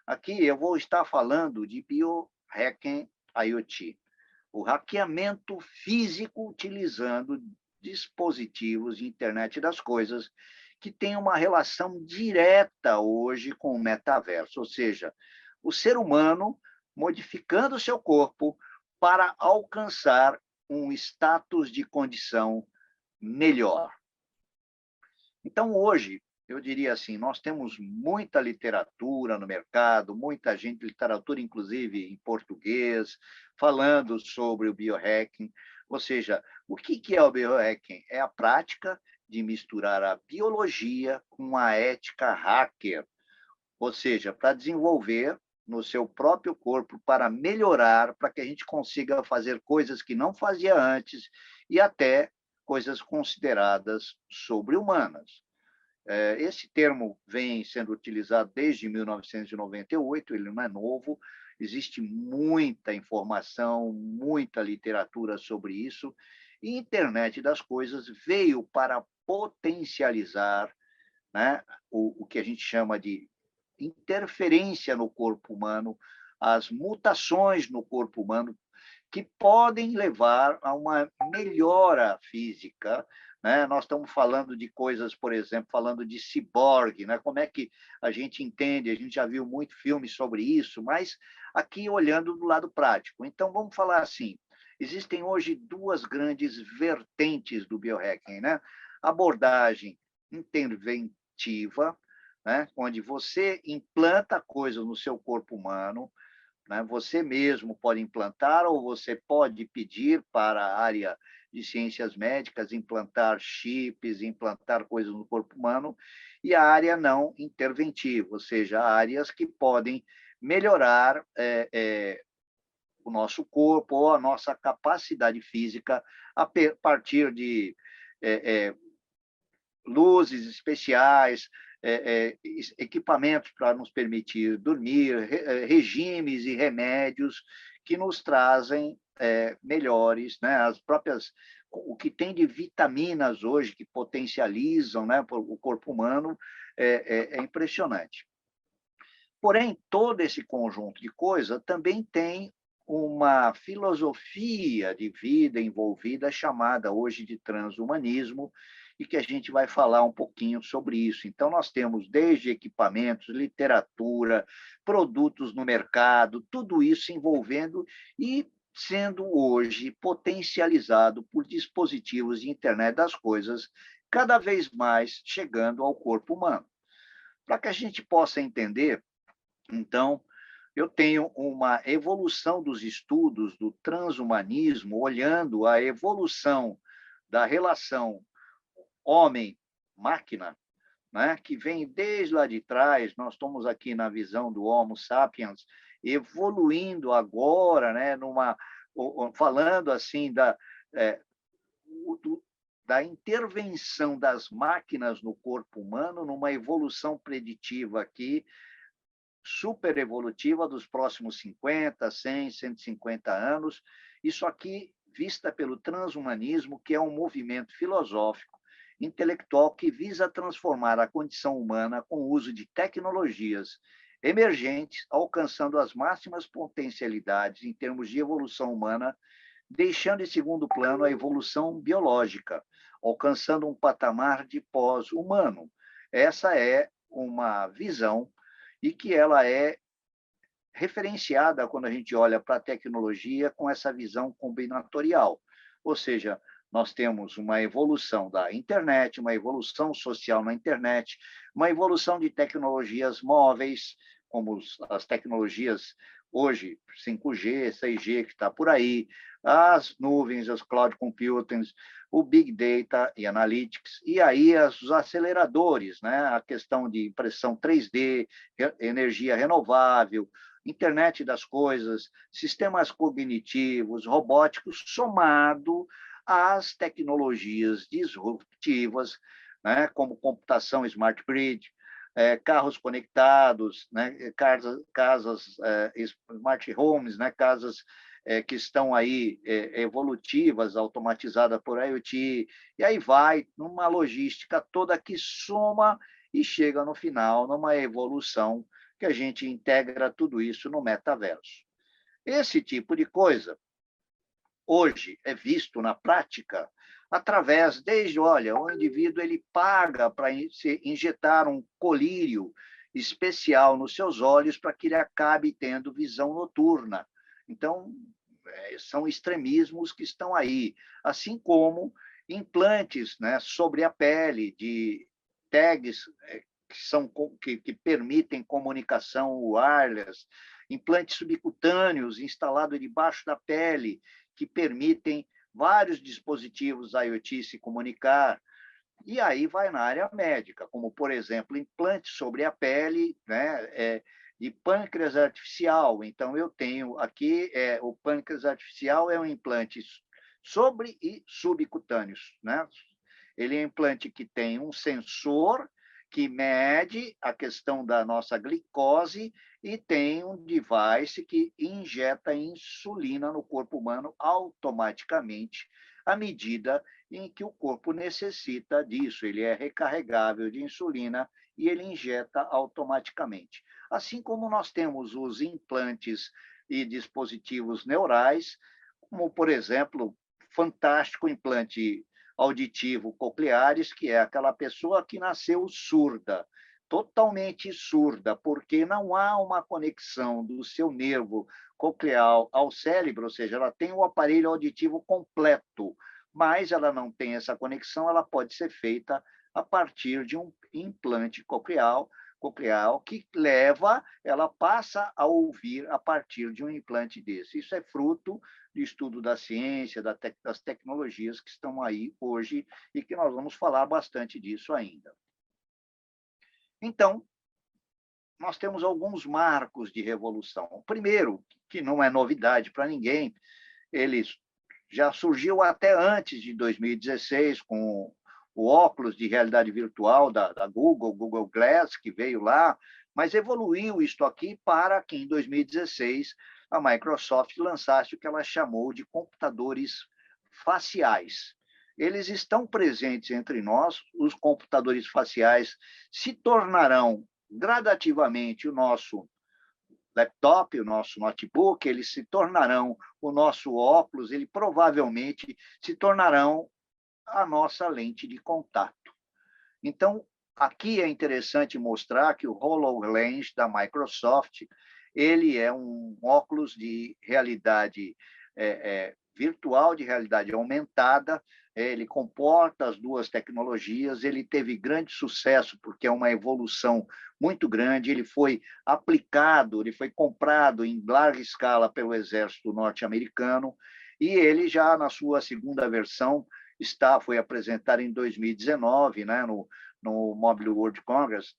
Aqui eu vou estar falando de biohacking IoT, o hackeamento físico utilizando dispositivos de internet das coisas que tem uma relação direta hoje com o metaverso, ou seja, o ser humano modificando o seu corpo para alcançar um status de condição melhor. Então, hoje, eu diria assim, nós temos muita literatura no mercado, muita gente, literatura inclusive em português, falando sobre o biohacking. Ou seja, o que é o biohacking? É a prática de misturar a biologia com a ética hacker, ou seja, para desenvolver no seu próprio corpo, para melhorar, para que a gente consiga fazer coisas que não fazia antes e até coisas consideradas sobre-humanas. Esse termo vem sendo utilizado desde 1998, ele não é novo, existe muita informação, muita literatura sobre isso, e a internet das coisas veio para potencializar, né, o que a gente chama de interferência no corpo humano, as mutações no corpo humano, que podem levar a uma melhora física, né? Nós estamos falando de coisas, por exemplo, falando de ciborgue, né? Como é que a gente entende? A gente já viu muito filme sobre isso, mas aqui olhando do lado prático. Então, vamos falar assim, existem hoje duas grandes vertentes do biohacking, né? Abordagem interventiva, né? Onde você implanta coisas no seu corpo humano, né? Você mesmo pode implantar ou você pode pedir para a área de ciências médicas implantar chips, implantar coisas no corpo humano, e a área não interventiva, ou seja, áreas que podem melhorar o nosso corpo ou a nossa capacidade física a partir de é, é, luzes especiais, equipamentos para nos permitir dormir, regimes e remédios que nos trazem melhores, né? As próprias o que tem de vitaminas hoje que potencializam, né, o corpo humano é impressionante. Porém, todo esse conjunto de coisas também tem uma filosofia de vida envolvida chamada hoje de transhumanismo, e que a gente vai falar um pouquinho sobre isso. Então, nós temos desde equipamentos, literatura, produtos no mercado, tudo isso envolvendo e sendo hoje potencializado por dispositivos de internet das coisas, cada vez mais chegando ao corpo humano. Para que a gente possa entender, então, eu tenho uma evolução dos estudos do transhumanismo, olhando a evolução da relação homem-máquina, né, que vem desde lá de trás. Nós estamos aqui na visão do Homo sapiens, evoluindo agora, né, falando assim é, da intervenção das máquinas no corpo humano, numa evolução preditiva aqui, super evolutiva dos próximos 50, 100, 150 anos. Isso aqui vista pelo transhumanismo, que é um movimento filosófico, intelectual, que visa transformar a condição humana com o uso de tecnologias emergentes, alcançando as máximas potencialidades em termos de evolução humana, deixando em segundo plano a evolução biológica, alcançando um patamar de pós-humano. Essa é uma visão e que ela é referenciada quando a gente olha para a tecnologia com essa visão combinatorial. Ou seja, nós temos uma evolução da internet, uma evolução social na internet, uma evolução de tecnologias móveis, como as tecnologias hoje, 5G, 6G, que está por aí, as nuvens, os cloud computing, o Big Data e Analytics, e aí os aceleradores, né? A questão de impressão 3D, energia renovável, internet das coisas, sistemas cognitivos, robóticos, somado às tecnologias disruptivas, né, como computação smart grid, carros conectados, né, casas smart homes, né, casas que estão aí evolutivas, automatizadas por IoT, e aí vai numa logística toda que soma e chega no final numa evolução que a gente integra tudo isso no metaverso. Esse tipo de coisa, hoje, é visto na prática através, desde, olha, o indivíduo ele paga para se injetar um colírio especial nos seus olhos para que ele acabe tendo visão noturna. Então, são extremismos que estão aí, assim como implantes, né, sobre a pele de tags que permitem comunicação wireless, implantes subcutâneos instalados debaixo da pele, que permitem vários dispositivos IoT se comunicar. E aí vai na área médica, como, por exemplo, implantes sobre a pele, né, de pâncreas artificial. Então, eu tenho aqui, o pâncreas artificial é um implante sobre e subcutâneos, né? Ele é um implante que tem um sensor que mede a questão da nossa glicose e tem um device que injeta insulina no corpo humano automaticamente à medida em que o corpo necessita disso. Ele é recarregável de insulina e ele injeta automaticamente. Assim como nós temos os implantes e dispositivos neurais, como, por exemplo, fantástico implante auditivo cocleares, que é aquela pessoa que nasceu surda, totalmente surda, porque não há uma conexão do seu nervo coclear ao cérebro, ou seja, ela tem o aparelho auditivo completo, mas ela não tem essa conexão, ela pode ser feita a partir de um implante coclear que ela passa a ouvir a partir de um implante desse. Isso é fruto de estudo da ciência, das tecnologias que estão aí hoje e que nós vamos falar bastante disso ainda. Então, nós temos alguns marcos de revolução. O primeiro, que não é novidade para ninguém, ele já surgiu até antes de 2016, com o óculos de realidade virtual da Google, Google Glass, que veio lá, mas evoluiu isto aqui para que, em 2016, a Microsoft lançasse o que ela chamou de computadores faciais. Eles estão presentes entre nós, os computadores faciais se tornarão gradativamente o nosso laptop, o nosso notebook, eles se tornarão o nosso óculos, ele provavelmente se tornarão a nossa lente de contato. Então, aqui é interessante mostrar que o HoloLens da Microsoft, ele é um óculos de realidade virtual, de realidade aumentada, ele comporta as duas tecnologias, ele teve grande sucesso, porque é uma evolução muito grande, ele foi aplicado, ele foi comprado em larga escala pelo exército norte-americano, e ele já, na sua segunda versão, foi apresentado em 2019, né, no Mobile World Congress,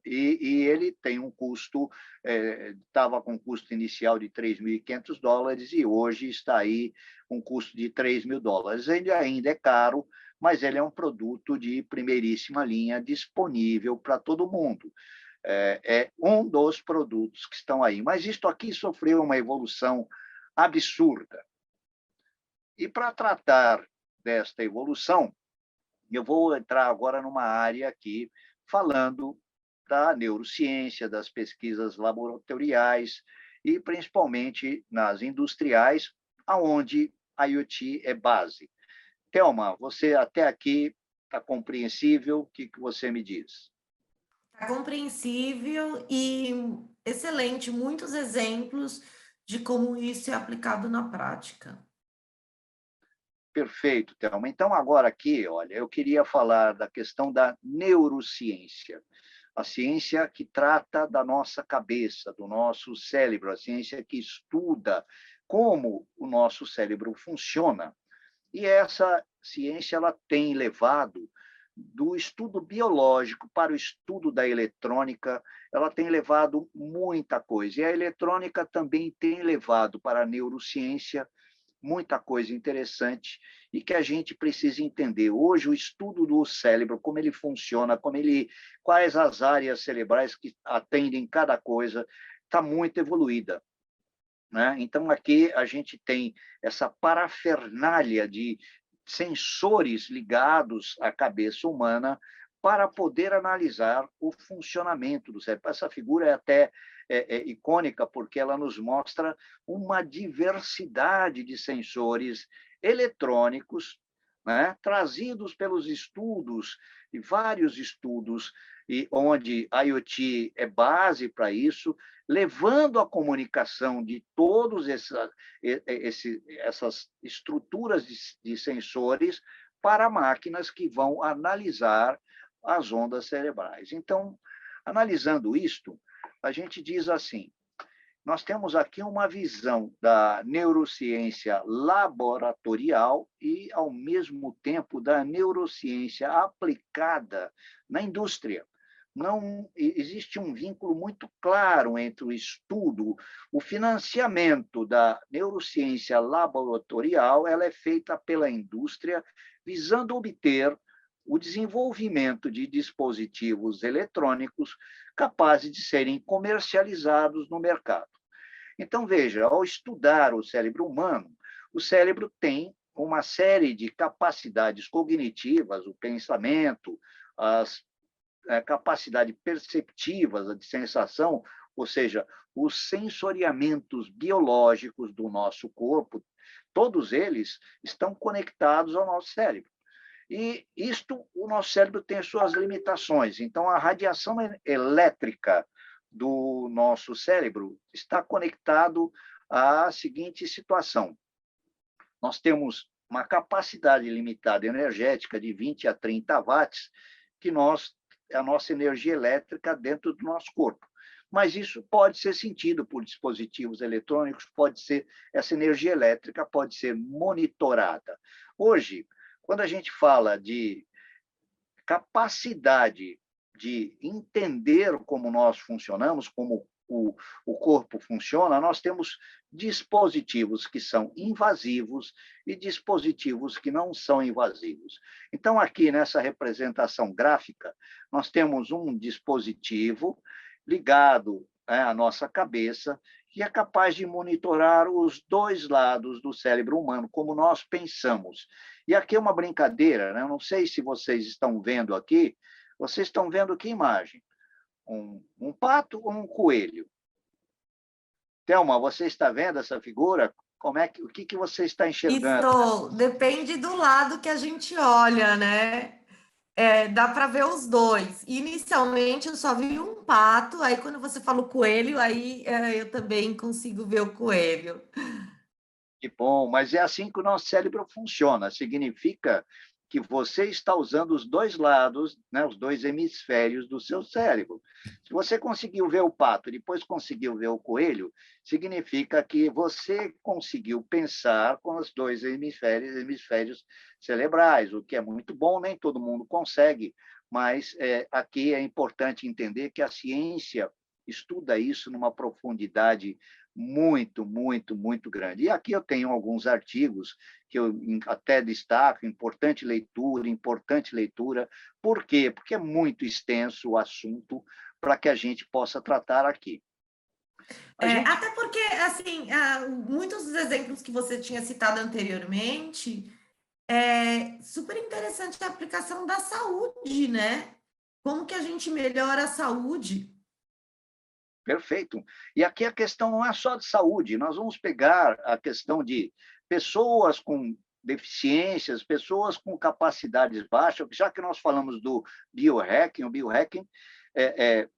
e ele tem um custo, estava com um custo inicial de $3.500 e hoje está aí um custo de $3.000. Ele ainda é caro, mas ele é um produto de primeiríssima linha disponível para todo mundo. É um dos produtos que estão aí. Mas isto aqui sofreu uma evolução absurda. E para tratar desta evolução, eu vou entrar agora numa área aqui falando da neurociência, das pesquisas laboratoriais e principalmente nas industriais, aonde a IoT é base. Thelma, você até aqui está compreensível? O que você me diz? Está compreensível e excelente, muitos exemplos de como isso é aplicado na prática. Perfeito, Thelma. Então, agora aqui, olha, eu queria falar da questão da neurociência. A ciência que trata da nossa cabeça, do nosso cérebro, a ciência que estuda como o nosso cérebro funciona. E essa ciência ela tem levado do estudo biológico para o estudo da eletrônica, ela tem levado muita coisa. E a eletrônica também tem levado para a neurociência muita coisa interessante e que a gente precisa entender. Hoje, o estudo do cérebro, como ele funciona, quais as áreas cerebrais que atendem cada coisa, está muito evoluída. Né? Então, aqui a gente tem essa parafernália de sensores ligados à cabeça humana para poder analisar o funcionamento do cérebro. Essa figura é até icônica, porque ela nos mostra uma diversidade de sensores eletrônicos, né, trazidos pelos estudos, e vários estudos, e onde a IoT é base para isso, levando a comunicação de todas essas estruturas de sensores para máquinas que vão analisar as ondas cerebrais. Então, analisando isto, a gente diz assim: nós temos aqui uma visão da neurociência laboratorial e, ao mesmo tempo, da neurociência aplicada na indústria. Não existe um vínculo muito claro entre o estudo, o financiamento da neurociência laboratorial, ela é feita pela indústria visando obter o desenvolvimento de dispositivos eletrônicos capazes de serem comercializados no mercado. Então, veja, ao estudar o cérebro humano, o cérebro tem uma série de capacidades cognitivas, o pensamento, as capacidades perceptivas, de sensação, ou seja, os sensoriamentos biológicos do nosso corpo, todos eles estão conectados ao nosso cérebro. E isto, o nosso cérebro tem suas limitações. Então, a radiação elétrica do nosso cérebro está conectado à seguinte situação: nós temos uma capacidade limitada energética de 20 a 30 watts, que é a nossa energia elétrica dentro do nosso corpo. Mas isso pode ser sentido por dispositivos eletrônicos, essa energia elétrica pode ser monitorada. Hoje, quando a gente fala de capacidade de entender como nós funcionamos, como o corpo funciona, nós temos dispositivos que são invasivos e dispositivos que não são invasivos. Então, aqui nessa representação gráfica, nós temos um dispositivo ligado à nossa cabeça, que é capaz de monitorar os dois lados do cérebro humano, como nós pensamos. E aqui é uma brincadeira, né? Eu não sei se vocês estão vendo aqui, vocês estão vendo que imagem? Um pato ou um coelho? Thelma, você está vendo essa figura? O que você está enxergando? Isso depende do lado que a gente olha, né? Dá para ver os dois. Inicialmente eu só vi um pato, aí quando você fala o coelho, aí eu também consigo ver o coelho. Que bom, mas é assim que o nosso cérebro funciona. Significa que você está usando os dois lados, né, os dois hemisférios do seu cérebro. Se você conseguiu ver o pato e depois conseguiu ver o coelho, significa que você conseguiu pensar com os dois hemisférios cerebrais, o que é muito bom, nem todo mundo consegue, mas aqui é importante entender que a ciência estuda isso numa profundidade muito, muito, muito grande. E aqui eu tenho alguns artigos que eu até destaco: importante leitura. Por quê? Porque é muito extenso o assunto para que a gente possa tratar aqui. Até porque, assim, muitos dos exemplos que você tinha citado anteriormente, é super interessante a aplicação da saúde, né? Como que a gente melhora a saúde? Perfeito. E aqui a questão não é só de saúde, nós vamos pegar a questão de pessoas com deficiências, pessoas com capacidades baixas, já que nós falamos do biohacking, o biohacking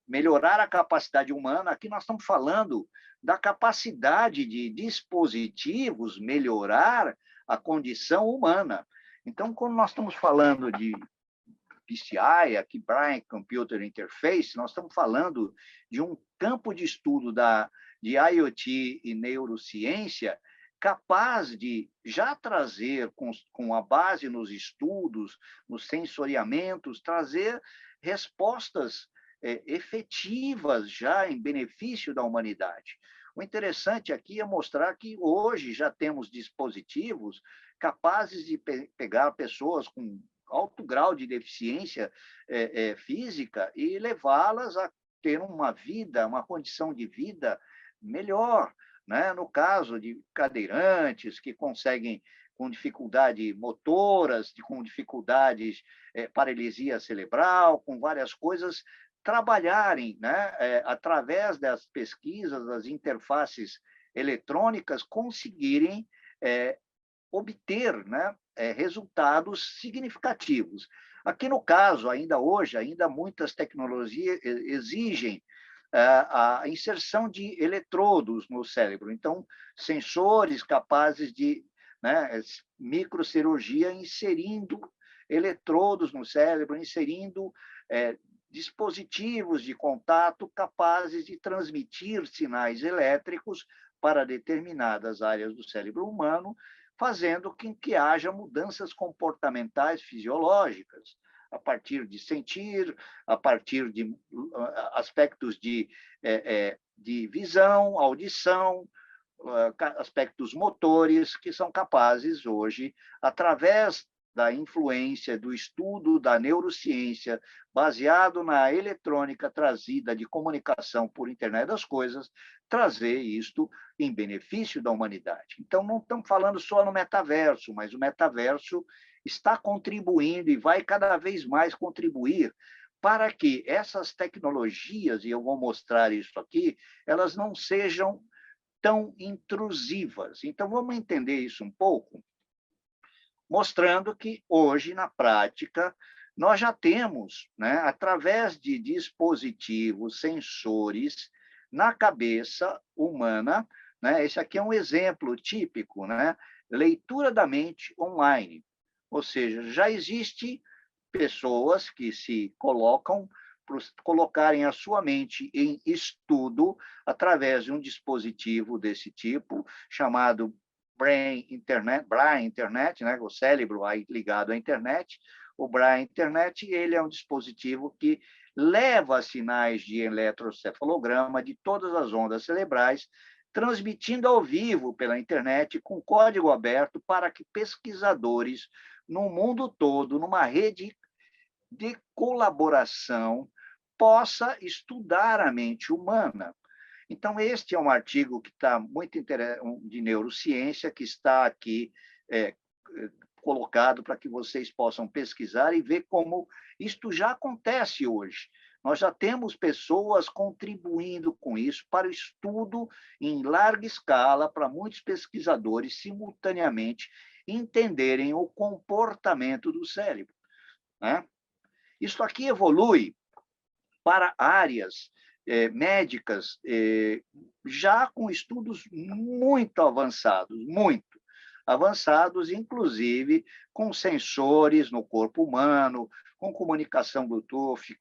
melhorar a capacidade humana, aqui nós estamos falando da capacidade de dispositivos melhorar a condição humana. Então, quando nós estamos falando de BCI, aqui Brain Computer Interface, nós estamos falando de um campo de estudo de IoT e neurociência capaz de já trazer, com a base nos estudos, nos sensoriamentos, trazer respostas efetivas já em benefício da humanidade. O interessante aqui é mostrar que hoje já temos dispositivos capazes de pegar pessoas com alto grau de deficiência física e levá-las a ter uma condição de vida melhor, né? No caso de cadeirantes que conseguem com dificuldade motoras, com dificuldades, paralisia cerebral, com várias coisas, trabalharem, né, através das pesquisas, das interfaces eletrônicas, conseguirem obter, né, resultados significativos. Aqui no caso, ainda hoje, ainda muitas tecnologias exigem a inserção de eletrodos no cérebro. Então, sensores capazes de, né, microcirurgia inserindo eletrodos no cérebro, inserindo dispositivos de contato capazes de transmitir sinais elétricos para determinadas áreas do cérebro humano, fazendo com que haja mudanças comportamentais fisiológicas, a partir de sentir, a partir de aspectos de visão, audição, aspectos motores, que são capazes hoje, através da influência do estudo da neurociência, baseado na eletrônica trazida de comunicação por internet das coisas, trazer isto em benefício da humanidade. Então, não estamos falando só no metaverso, mas o metaverso está contribuindo e vai cada vez mais contribuir para que essas tecnologias, e eu vou mostrar isso aqui, elas não sejam tão intrusivas. Então, vamos entender isso um pouco, mostrando que hoje, na prática, nós já temos, né, através de dispositivos, sensores, na cabeça humana, né, esse aqui é um exemplo típico, né, leitura da mente online. Ou seja, já existe pessoas que se colocam para colocarem a sua mente em estudo através de um dispositivo desse tipo, chamado Brain Internet, né? O cérebro aí ligado à internet. O Brain Internet, ele é um dispositivo que leva sinais de eletrocefalograma de todas as ondas cerebrais, transmitindo ao vivo pela internet com código aberto para que pesquisadores no mundo todo, numa rede de colaboração, possa estudar a mente humana. Então, este é um artigo que está muito de neurociência, que está aqui colocado para que vocês possam pesquisar e ver como isto já acontece hoje. Nós já temos pessoas contribuindo com isso para o estudo em larga escala, para muitos pesquisadores, simultaneamente, entenderem o comportamento do cérebro, né? Isso aqui evolui para áreas médicas já com estudos muito avançados, inclusive com sensores no corpo humano, com comunicação Bluetooth,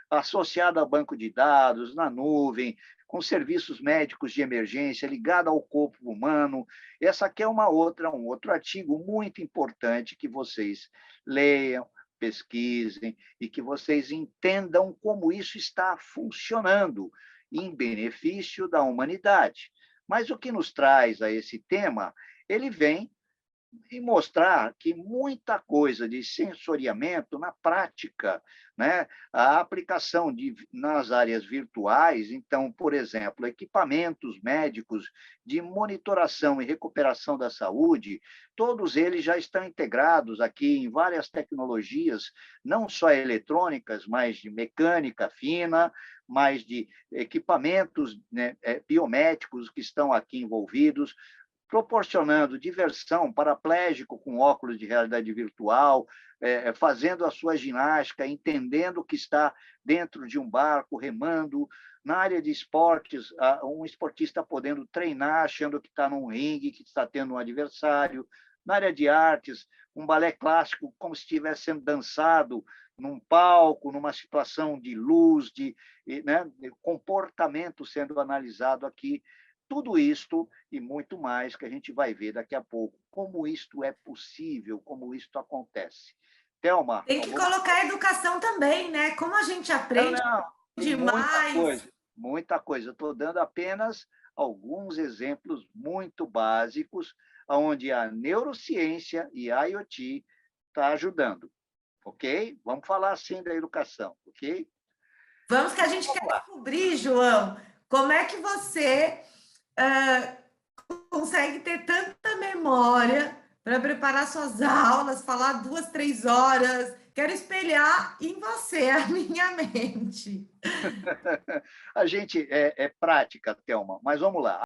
associado a banco de dados, na nuvem, com serviços médicos de emergência ligado ao corpo humano. Essa aqui é um outro artigo muito importante que vocês leiam, pesquisem e que vocês entendam como isso está funcionando em benefício da humanidade. Mas o que nos traz a esse tema, ele vem e mostrar que muita coisa de sensoriamento na prática, né? A aplicação nas áreas virtuais, então, por exemplo, equipamentos médicos de monitoração e recuperação da saúde, todos eles já estão integrados aqui em várias tecnologias, não só eletrônicas, mas de mecânica fina, mas de equipamentos, né, biomédicos que estão aqui envolvidos, proporcionando diversão, paraplégico com óculos de realidade virtual, fazendo a sua ginástica, entendendo que está dentro de um barco, remando. Na área de esportes, um esportista podendo treinar, achando que está num ringue, que está tendo um adversário. Na área de artes, um balé clássico, como se estivesse sendo dançado num palco, numa situação de luz, né, comportamento sendo analisado aqui. Tudo isto e muito mais que a gente vai ver daqui a pouco, como isto é possível, como isto acontece. Thelma? Tem que colocar a educação também, né? Como a gente aprende demais. Muita coisa. Eu estou dando apenas alguns exemplos muito básicos, onde a neurociência e a IoT está ajudando, ok? Vamos falar assim da educação, ok? Vamos que a gente quer descobrir, João, como é que você consegue ter tanta memória para preparar suas aulas, falar 2, 3 horas. Quero espelhar em você a minha mente. A gente é prática, Thelma, mas vamos lá.